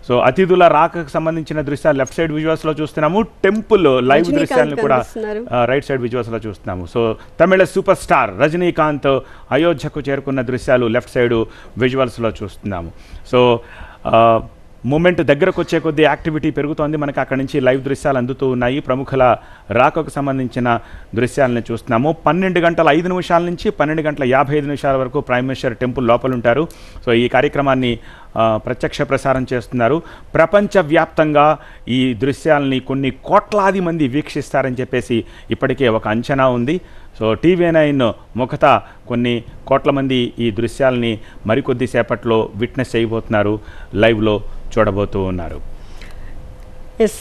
So అతిథుల రాకకు సంబంధించిన దృశ్యాలు లెఫ్ట్ సైడ్ విజువల్స్లో చూస్తున్నాము. టెంపుల్ లైవ్ దృశ్యాలను కూడా రైట్ సైడ్ విజువల్స్లో చూస్తున్నాము. సో తమిళ సూపర్ స్టార్ రజనీకాంత్ అయోధ్యకు చేరుకున్న దృశ్యాలు లెఫ్ట్ సైడ్ విజువల్స్లో చూస్తున్నాము. సో మూమెంట్ దగ్గరకు వచ్చే కొద్దీ యాక్టివిటీ పెరుగుతోంది. మనకి అక్కడి నుంచి లైవ్ దృశ్యాలు అందుతూ ఉన్నాయి. ప్రముఖుల రాకకు సంబంధించిన దృశ్యాలను చూస్తున్నాము. 12:05 నుంచి 12:55 వరకు ప్రైమ్ మినిస్టర్ టెంపుల్ లోపల ఉంటారు. సో ఈ కార్యక్రమాన్ని ప్రత్యక్ష ప్రసారం చేస్తున్నారు. ప్రపంచవ్యాప్తంగా ఈ దృశ్యాలని కొన్ని కోట్లాది మంది వీక్షిస్తారని చెప్పేసి ఇప్పటికే ఒక అంచనా ఉంది. సో TV9 ముఖత కొన్ని కోట్ల మంది ఈ దృశ్యాలని మరికొద్ది సేపట్లో విట్నెస్ చేయబోతున్నారు, లైవ్లో చూడబోతూ ఉన్నారు. Yes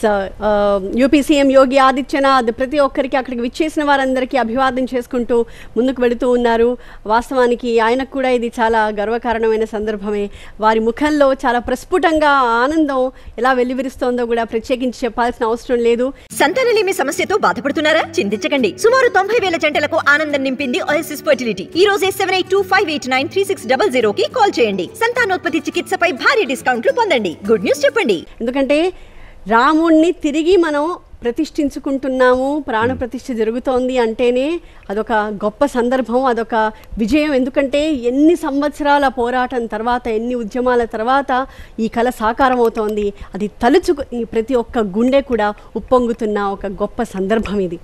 UP CM Yogi Adityanath ప్రతి ఒక్కరికి అక్కడికి విచ్చేసిన వారందరికీ అభివాదం చేసుకుంటూ ముందుకు వెళుతూ ఉన్నారు. వాస్తవానికి ఆయనకు కూడా ఇది చాలా గర్వకారణమైన సందర్భమే. వారి ముఖంలో చాలా ప్రస్ఫుటంగా ఆనందం ఎలా వెల్లివిరుస్తోందో కూడా ప్రత్యేకించి చెప్పాల్సిన అవసరం లేదు. సంతానలేమి సమస్యతో బాధపడుతున్నారా? చింతించకండి. సుమారు 90,000 జంటలకు ఆనందం నింపింది ఓఎస్ఎస్ ఫర్టిలిటీ. ఈ రోజే 7825893600కి కాల్ చేయండి. సంతానోత్పత్తి చికిత్సపై భారీ డిస్కౌంట్లు పొందండి. గుడ్ న్యూస్ చెప్పండి. ఎందుకంటే రాముణ్ణి తిరిగి మనం ప్రతిష్ఠించుకుంటున్నాము, ప్రాణప్రతిష్ఠ జరుగుతోంది అంటేనే అదొక గొప్ప సందర్భం, అదొక విజయం. ఎందుకంటే ఎన్ని సంవత్సరాల పోరాటం తర్వాత, ఎన్ని ఉద్యమాల తర్వాత ఈ కళ సాకారం అవుతోంది. అది తలుచుకు ప్రతి ఒక్క గుండె కూడా ఉప్పొంగుతున్న ఒక గొప్ప సందర్భం ఇది.